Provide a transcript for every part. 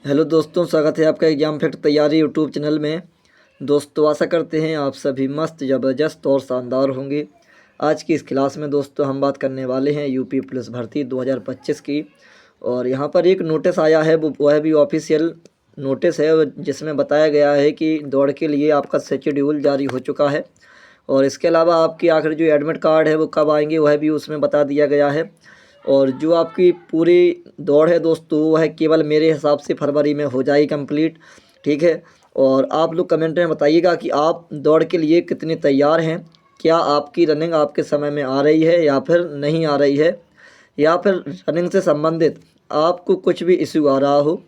Hello दोस्तों, स्वागत है आपका एग्जाम फैक्ट तैयारी यूट्यूब चैनल में। दोस्तों आशा करते हैं आप सभी मस्त, ज़बरदस्त और शानदार होंगे। आज की इस क्लास में दोस्तों हम बात करने वाले हैं यूपी पुलिस भर्ती 2025 की। और यहाँ पर एक नोटिस आया है, वह भी ऑफिशियल नोटिस है, जिसमें बताया गया है कि दौड़ के लिए आपका शेड्यूल जारी हो चुका है। और इसके अलावा आपकी आखिर जो एडमिट कार्ड है वो कब आएंगे वह भी उसमें बता दिया गया है। और जो आपकी पूरी दौड़ है दोस्तों वह केवल मेरे हिसाब से फरवरी में हो जाएगी कंप्लीट, ठीक है। और आप लोग कमेंट में बताइएगा कि आप दौड़ के लिए कितने तैयार हैं, क्या आपकी रनिंग आपके समय में आ रही है या फिर नहीं आ रही है, या फिर रनिंग से संबंधित आपको कुछ भी इशू आ रहा हो,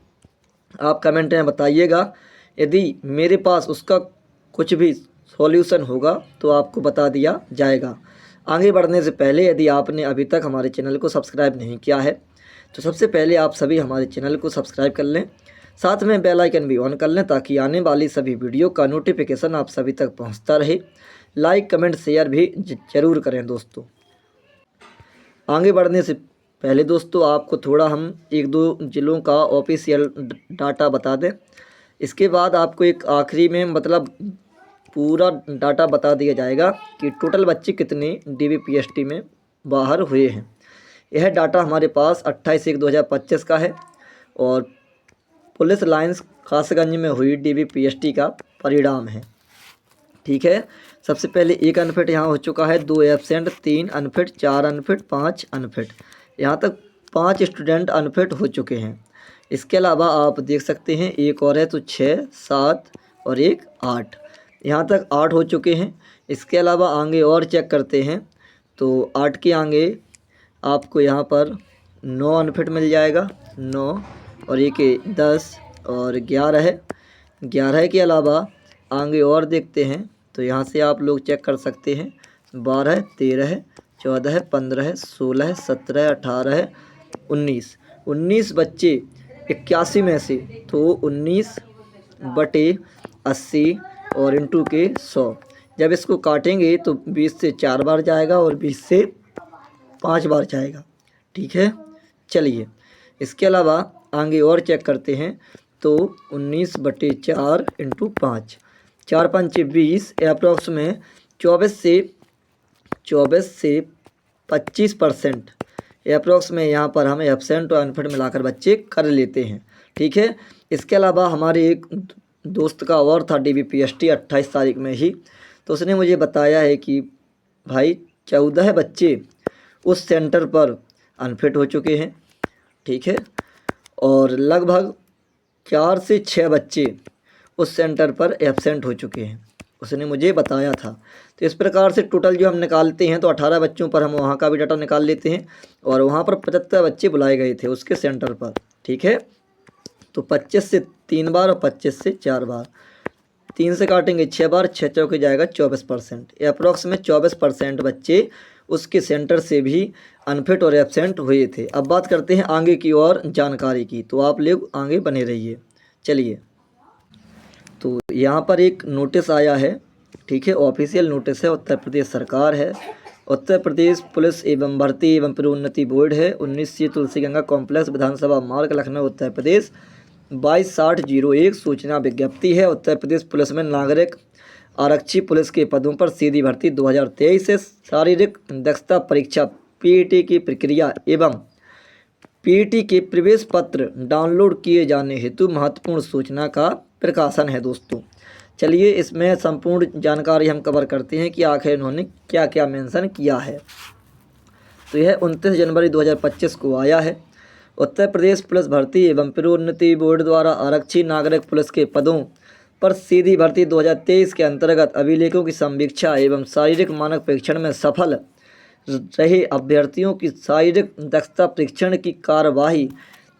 आप कमेंट में बताइएगा। यदि मेरे पास उसका कुछ भी सॉल्यूशन होगा तो आपको बता दिया जाएगा। आगे बढ़ने से पहले यदि आपने अभी तक हमारे चैनल को सब्सक्राइब नहीं किया है तो सबसे पहले आप सभी हमारे चैनल को सब्सक्राइब कर लें, साथ में बेल आइकन भी ऑन कर लें ताकि आने वाली सभी वीडियो का नोटिफिकेशन आप सभी तक पहुंचता रहे। लाइक कमेंट शेयर भी ज़रूर करें दोस्तों। आगे बढ़ने से पहले दोस्तों आपको थोड़ा हम एक दो ज़िलों का ऑफिशियल डाटा बता दें। इसके बाद आपको एक आखिरी में मतलब पूरा डाटा बता दिया जाएगा कि टोटल बच्चे कितने DBPST में बाहर हुए हैं। यह डाटा हमारे पास 28/1/2025 का है और पुलिस लाइंस खासगंज में हुई DBPST का परिणाम है, ठीक है। सबसे पहले 1 अनफिट यहाँ हो चुका है, 2 एब्सेंट, 3 अनफिट, 4 अनफिट, 5 अनफिट। यहाँ तक 5 स्टूडेंट अनफिट हो चुके हैं। इसके अलावा आप देख सकते हैं एक और है तो 6, 7 और एक 8, यहाँ तक 8 हो चुके हैं। इसके अलावा आगे और चेक करते हैं तो 8 के आगे आपको यहाँ पर 9 अनफिट मिल जाएगा, 9 और एक 10 और 11 है। 11 के अलावा आगे और देखते हैं तो यहाँ से आप लोग चेक कर सकते हैं 12, 13, 14, 15, 16, 17, 18, 19 बच्चे 81 में से, तो 19/80 और इंटू के 100। जब इसको काटेंगे तो 20 से 4 बार जाएगा और 20 से 5 बार जाएगा, ठीक है। चलिए इसके अलावा आगे और चेक करते हैं तो 19/4 इंटू 5, 4 5 20, अप्रॉक्स में 24 से 25% अप्रॉक्स में यहाँ पर हम एब्सेंट और अनफिट मिलाकर बच्चे कर लेते हैं, ठीक है। इसके अलावा हमारे एक दोस्त का और था DBPST 28 तारीख में ही, तो उसने मुझे बताया है कि भाई 14 बच्चे उस सेंटर पर अनफिट हो चुके हैं, ठीक है। और लगभग 4 से 6 बच्चे उस सेंटर पर एब्सेंट हो चुके हैं, उसने मुझे बताया था। तो इस प्रकार से टोटल जो हम निकालते हैं तो 18 बच्चों पर हम वहाँ का भी डाटा निकाल लेते हैं और वहाँ पर 75 बच्चे बुलाए गए थे उसके सेंटर पर, ठीक है। तो 25 से 3 बार और 25 से 4 बार, 3 से काटेंगे 6 बार, 6 चौके जाएगा 24%, अप्रॉक्स में 24% बच्चे उसके सेंटर से भी अनफिट और एब्सेंट हुए थे। अब बात करते हैं आगे की और जानकारी की, तो आप लोग आगे बने रहिए। चलिए, तो यहाँ पर एक नोटिस आया है, ठीक है, ऑफिशियल नोटिस है, उत्तर प्रदेश सरकार है, उत्तर प्रदेश पुलिस एवं भर्ती एवं प्रोन्नति बोर्ड है, 19 तुलसीगंगा कॉम्प्लेक्स, विधानसभा मार्ग, लखनऊ, उत्तर प्रदेश, 22/60/01 सूचना विज्ञप्ति है। उत्तर प्रदेश पुलिस में नागरिक आरक्षी पुलिस के पदों पर सीधी भर्ती 2023 से शारीरिक दक्षता परीक्षा PET की प्रक्रिया एवं PET के प्रवेश पत्र डाउनलोड किए जाने हेतु महत्वपूर्ण सूचना का प्रकाशन है दोस्तों। चलिए इसमें संपूर्ण जानकारी हम कवर करते हैं कि आखिर इन्होंने क्या क्या मेंशन किया है। तो यह 29 जनवरी 2025 को आया है। उत्तर प्रदेश पुलिस भर्ती एवं प्रोन्नति बोर्ड द्वारा आरक्षी नागरिक पुलिस के पदों पर सीधी भर्ती 2023 के अंतर्गत अभिलेखों की समीक्षा एवं शारीरिक मानक परीक्षण में सफल रहे अभ्यर्थियों की शारीरिक दक्षता परीक्षण की कार्यवाही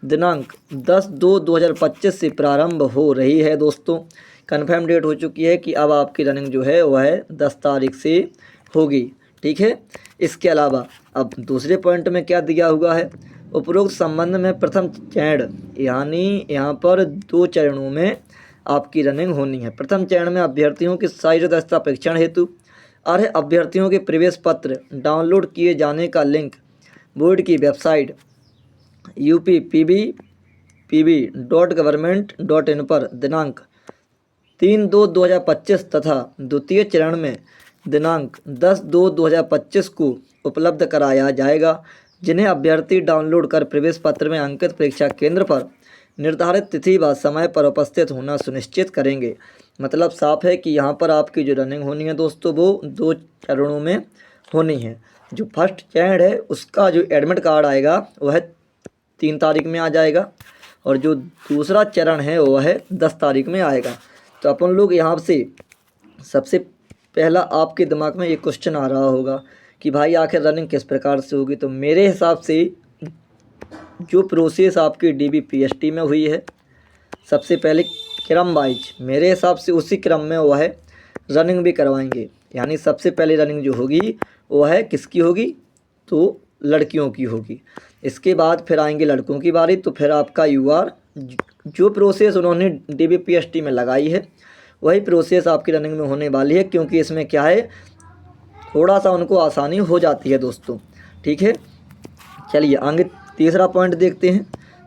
दिनांक 10/2/2025 से प्रारंभ हो रही है दोस्तों। कन्फर्म डेट हो चुकी है कि अब आपकी रनिंग जो है वह 10 तारीख से होगी, ठीक है। इसके अलावा अब दूसरे पॉइंट में क्या दिया हुआ है, उपरोक्त संबंध में प्रथम चरण, यानी यहाँ पर 2 चरणों में आपकी रनिंग होनी है। प्रथम चरण में अभ्यर्थियों की शारीरिक दक्षता परीक्षण हेतु अर्ह अभ्यर्थियों के प्रवेश पत्र डाउनलोड किए जाने का लिंक बोर्ड की वेबसाइट UPPB pb.government.in पर दिनांक 3/2/2025 तथा द्वितीय चरण में दिनांक 10/2/2025 को उपलब्ध कराया जाएगा, जिन्हें अभ्यर्थी डाउनलोड कर प्रवेश पत्र में अंकित परीक्षा केंद्र पर निर्धारित तिथि व समय पर उपस्थित होना सुनिश्चित करेंगे। मतलब साफ है कि यहाँ पर आपकी जो रनिंग होनी है दोस्तों वो 2 चरणों में होनी है। जो फर्स्ट चरण है उसका जो एडमिट कार्ड आएगा वह 3 तारीख में आ जाएगा और जो दूसरा चरण है वह 10 तारीख में आएगा। तो अपन लोग यहाँ से सबसे पहला आपके दिमाग में एक क्वेश्चन आ रहा होगा कि भाई आखिर रनिंग किस प्रकार से होगी। तो मेरे हिसाब से जो प्रोसेस आपकी DBPST में हुई है, सबसे पहले क्रम वाइज मेरे हिसाब से उसी क्रम में वह है रनिंग भी करवाएंगे। यानी सबसे पहले रनिंग जो होगी वह है किसकी होगी, तो लड़कियों की होगी। इसके बाद फिर आएंगे लड़कों की बारी। तो फिर आपका UR जो प्रोसेस उन्होंने DBPST में लगाई है वही प्रोसेस आपकी रनिंग में होने वाली है, क्योंकि इसमें क्या है थोड़ा सा उनको आसानी हो जाती है दोस्तों। ठीक है, चलिए आगे तीसरा पॉइंट देखते हैं।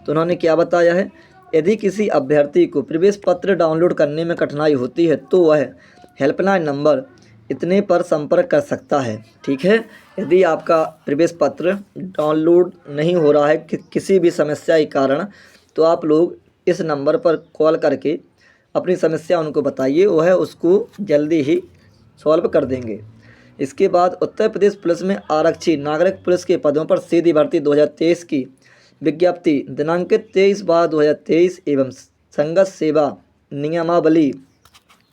तो उन्होंने क्या बताया है, यदि किसी अभ्यर्थी को प्रवेश पत्र डाउनलोड करने में कठिनाई होती है तो वह हेल्पलाइन नंबर इतने पर संपर्क कर सकता है। ठीक है, यदि आपका प्रवेश पत्र डाउनलोड नहीं हो रहा है किसी भी समस्या के कारण, तो आप लोग इस नंबर पर कॉल करके अपनी समस्या उनको बताइए, वह उसको जल्दी ही सॉल्व कर देंगे। इसके बाद उत्तर प्रदेश पुलिस में आरक्षी नागरिक पुलिस के पदों पर सीधी भर्ती 2023 की विज्ञप्ति दिनांकित 23/12/2023 एवं संगत सेवा नियमावली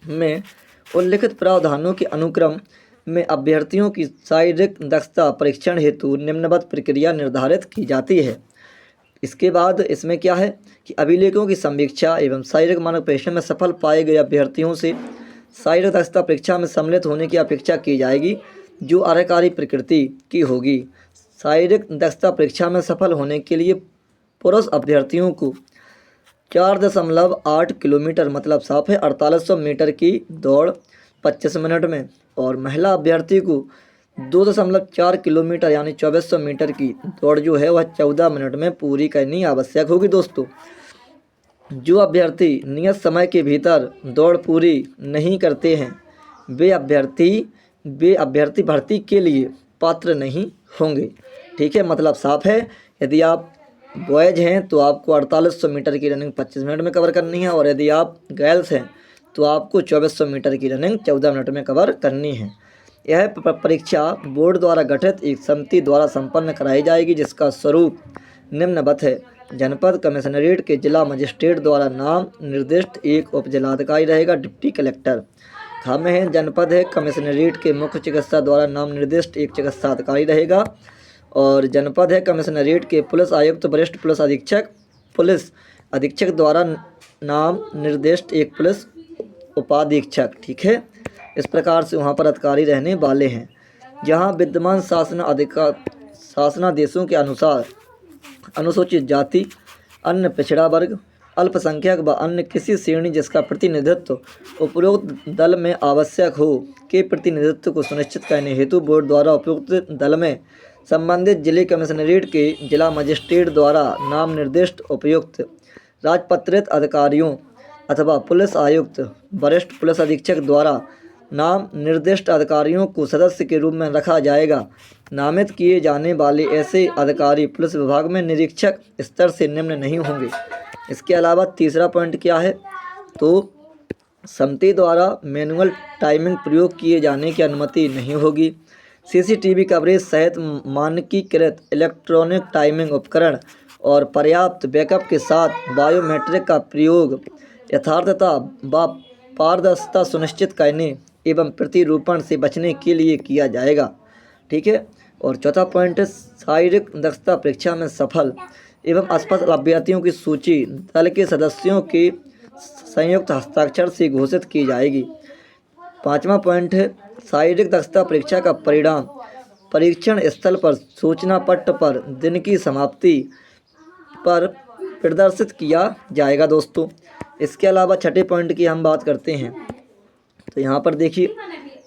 में उल्लिखित प्रावधानों के अनुक्रम में अभ्यर्थियों की शारीरिक दक्षता परीक्षण हेतु निम्नवत प्रक्रिया निर्धारित की जाती है। इसके बाद इसमें क्या है कि अभिलेखों की समीक्षा एवं शारीरिक मानक परीक्षण में सफल पाए गए अभ्यर्थियों से शारीरिक दक्षता परीक्षा में सम्मिलित होने की अपेक्षा की जाएगी, जो अर्हकारी प्रकृति की होगी। शारीरिक दक्षता परीक्षा में सफल होने के लिए पुरुष अभ्यर्थियों को 4.8 किलोमीटर मतलब साफ है 4800 मीटर की दौड़ 25 मिनट में, और महिला अभ्यर्थी को 2.4 किलोमीटर यानी 2400 मीटर की दौड़ जो है वह 14 मिनट में पूरी करनी आवश्यक होगी दोस्तों। जो अभ्यर्थी नियत समय के भीतर दौड़ पूरी नहीं करते हैं वे अभ्यर्थी भर्ती के लिए पात्र नहीं होंगे। ठीक है, मतलब साफ है, यदि आप बॉयज़ हैं तो आपको 4800 मीटर की रनिंग 25 मिनट में कवर करनी है, और यदि आप गर्ल्स हैं तो आपको 2400 मीटर की रनिंग 14 मिनट में कवर करनी है। यह परीक्षा बोर्ड द्वारा गठित एक समिति द्वारा संपन्न कराई जाएगी, जिसका स्वरूप निम्नवत है। जनपद कमिश्नरेट के जिला मजिस्ट्रेट द्वारा नाम निर्दिष्ट एक उप जिलाधिकारी रहेगा, डिप्टी कलेक्टर। खा में है जनपद है कमिश्नरेट के मुख्य चिकित्सा द्वारा नाम निर्दिष्ट एक चिकित्सा अधिकारी रहेगा, और जनपद है कमिश्नरेट के पुलिस आयुक्त वरिष्ठ पुलिस अधीक्षक द्वारा नाम निर्दिष्ट एक पुलिस उपाधीक्षक। ठीक है, इस प्रकार से वहाँ पर अधिकारी रहने वाले हैं। जहाँ विद्यमान शासनादेशों के अनुसार अनुसूचित जाति, अन्य पिछड़ा वर्ग, अल्पसंख्यक व अन्य किसी श्रेणी जिसका प्रतिनिधित्व उपरोक्त दल में आवश्यक हो के प्रतिनिधित्व को सुनिश्चित करने हेतु बोर्ड द्वारा उपयुक्त दल में संबंधित जिले कमिश्नरेट के जिला मजिस्ट्रेट द्वारा नाम निर्दिष्ट उपयुक्त राजपत्रित अधिकारियों अथवा पुलिस आयुक्त वरिष्ठ पुलिस अधीक्षक द्वारा नाम निर्दिष्ट अधिकारियों को सदस्य के रूप में रखा जाएगा। नामित किए जाने वाले ऐसे अधिकारी पुलिस विभाग में निरीक्षक स्तर से निम्न नहीं होंगे। इसके अलावा तीसरा पॉइंट क्या है, तो समिति द्वारा मैनुअल टाइमिंग प्रयोग किए जाने की अनुमति नहीं होगी। CCTV कवरेज सहित मानकीकृत इलेक्ट्रॉनिक टाइमिंग उपकरण और पर्याप्त बैकअप के साथ बायोमेट्रिक का प्रयोग यथार्थता व पारदर्शिता सुनिश्चित करने एवं प्रतिरूपण से बचने के लिए किया जाएगा। ठीक है, और चौथा पॉइंट है शारीरिक दक्षता परीक्षा में सफल एवं असफल अभ्यर्थियों की सूची दल के सदस्यों के संयुक्त हस्ताक्षर से घोषित की जाएगी। पांचवा पॉइंट है शारीरिक दक्षता परीक्षा का परिणाम परीक्षण स्थल पर सूचना पट्ट पर दिन की समाप्ति पर प्रदर्शित किया जाएगा दोस्तों। इसके अलावा छठे पॉइंट की हम बात करते हैं, तो यहाँ पर देखिए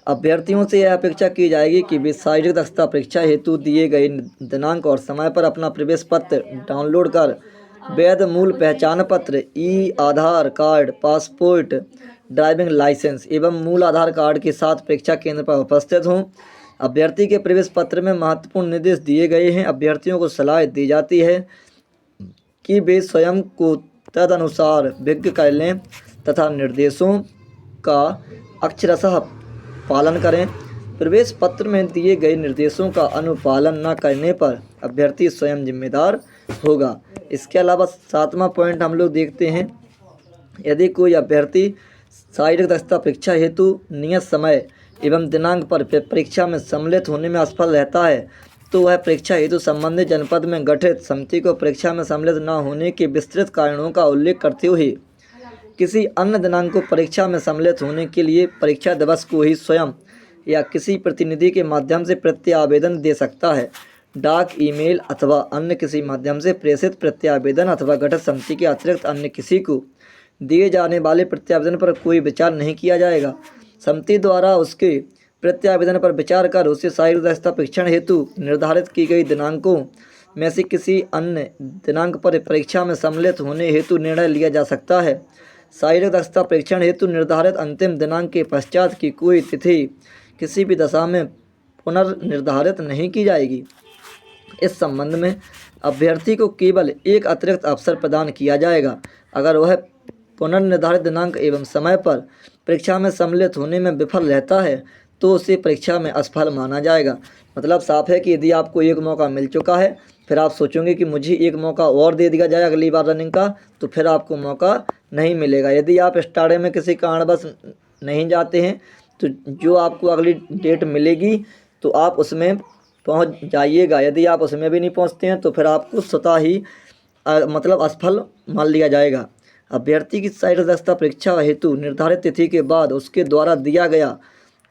अभ्यर्थियों से यह अपेक्षा की जाएगी कि वे शारीरिक दक्षता परीक्षा हेतु दिए गए दिनांक और समय पर अपना प्रवेश पत्र डाउनलोड कर वैध मूल पहचान पत्र, ई आधार कार्ड, पासपोर्ट, ड्राइविंग लाइसेंस एवं मूल आधार कार्ड के साथ परीक्षा केंद्र पर उपस्थित हों। अभ्यर्थी के प्रवेश पत्र में महत्वपूर्ण निर्देश दिए गए हैं। अभ्यर्थियों को सलाह दी जाती है कि वे स्वयं को तदनुसार विज्ञ कर लें तथा निर्देशों का अक्षरशः पालन करें। प्रवेश पत्र में दिए गए निर्देशों का अनुपालन न करने पर अभ्यर्थी स्वयं जिम्मेदार होगा। इसके अलावा 7वां पॉइंट हम लोग देखते हैं, यदि कोई अभ्यर्थी शारीरिक दक्षता परीक्षा हेतु नियत समय एवं दिनांक पर परीक्षा में सम्मिलित होने में असफल रहता है तो वह परीक्षा हेतु संबंधित जनपद में गठित समिति को परीक्षा में सम्मिलित न होने के विस्तृत कारणों का उल्लेख करते हुए किसी अन्य दिनांक को परीक्षा में सम्मिलित होने के लिए परीक्षा दिवस को ही स्वयं या किसी प्रतिनिधि के माध्यम से प्रत्यावेदन दे सकता है। डाक, ईमेल अथवा अन्य किसी माध्यम से प्रेषित प्रत्यावेदन अथवा गठित समिति के अतिरिक्त अन्य किसी को दिए जाने वाले प्रत्यावेदन पर कोई विचार नहीं किया जाएगा। समिति द्वारा उसके प्रत्यावेदन पर विचार कर उसे शारीरिक दक्षता परीक्षण हेतु निर्धारित की गई दिनांकों में से किसी अन्य दिनांक पर परीक्षा में सम्मिलित होने हेतु निर्णय लिया जा सकता है। शारीरिक दक्षता परीक्षण हेतु निर्धारित अंतिम दिनांक के पश्चात की कोई तिथि किसी भी दशा में पुनर्निर्धारित नहीं की जाएगी। इस संबंध में अभ्यर्थी को केवल एक अतिरिक्त अवसर प्रदान किया जाएगा। अगर वह पुनर्निर्धारित दिनांक एवं समय पर परीक्षा में सम्मिलित होने में विफल रहता है तो उसे परीक्षा में असफल माना जाएगा। मतलब साफ है कि यदि आपको एक मौका मिल चुका है, फिर आप सोचोगे कि मुझे एक मौका और दे दिया जाए अगली बार रनिंग का, तो फिर आपको मौका नहीं मिलेगा। यदि आप स्टार्टिंग में किसी कारणवश नहीं जाते हैं तो जो आपको अगली डेट मिलेगी तो आप उसमें पहुंच जाइएगा। यदि आप उसमें भी नहीं पहुंचते हैं तो फिर आपको स्वतः ही मतलब असफल मान लिया जाएगा। अभ्यर्थी की शारीरिक दक्षता परीक्षा हेतु निर्धारित तिथि के बाद उसके द्वारा दिया गया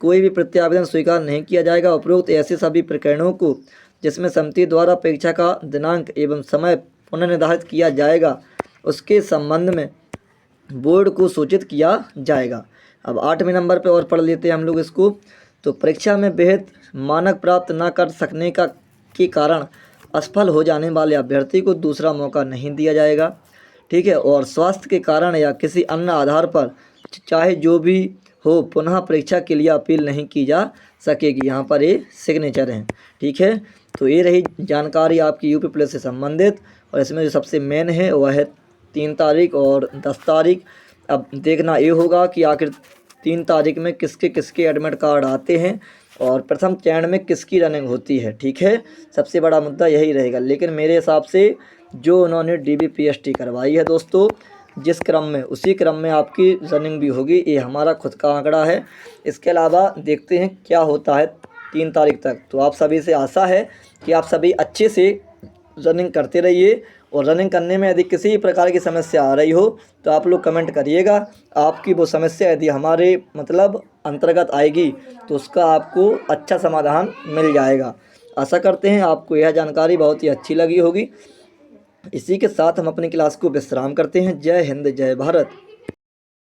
कोई भी प्रत्यावेदन स्वीकार नहीं किया जाएगा। उपरोक्त ऐसे सभी प्रकरणों को जिसमें समिति द्वारा परीक्षा का दिनांक एवं समय पुनर्निर्धारित किया जाएगा उसके संबंध में बोर्ड को सूचित किया जाएगा। अब 8वें नंबर पर और पढ़ लेते हैं हम लोग इसको। तो परीक्षा में बेहद मानक प्राप्त न कर सकने के कारण असफल हो जाने वाले अभ्यर्थी को दूसरा मौका नहीं दिया जाएगा। ठीक है। और स्वास्थ्य के कारण या किसी अन्य आधार पर चाहे जो भी हो पुनः परीक्षा के लिए अपील नहीं की जा सकेगी। यहाँ पर ये सिग्नेचर हैं। ठीक है। तो ये रही जानकारी आपकी यूपी पुलिस से संबंधित। और इसमें जो सबसे मेन है वह है 3 तारीख और 10 तारीख। अब देखना ये होगा कि आखिर 3 तारीख में किसके किसके एडमिट कार्ड आते हैं और प्रथम चरण में किसकी रनिंग होती है। ठीक है। सबसे बड़ा मुद्दा यही रहेगा। लेकिन मेरे हिसाब से जो उन्होंने DBPST करवाई है दोस्तों, जिस क्रम में उसी क्रम में आपकी रनिंग भी होगी। ये हमारा खुद का आंकड़ा है। इसके अलावा देखते हैं क्या होता है 3 तारीख तक। तो आप सभी से आशा है कि आप सभी अच्छे से रनिंग करते रहिए। और रनिंग करने में यदि किसी प्रकार की समस्या आ रही हो तो आप लोग कमेंट करिएगा। आपकी वो समस्या यदि हमारे मतलब अंतर्गत आएगी तो उसका आपको अच्छा समाधान मिल जाएगा। आशा करते हैं आपको यह जानकारी बहुत ही अच्छी लगी होगी। इसी के साथ हम अपनी क्लास को विश्राम करते हैं। जय हिंद, जय भारत।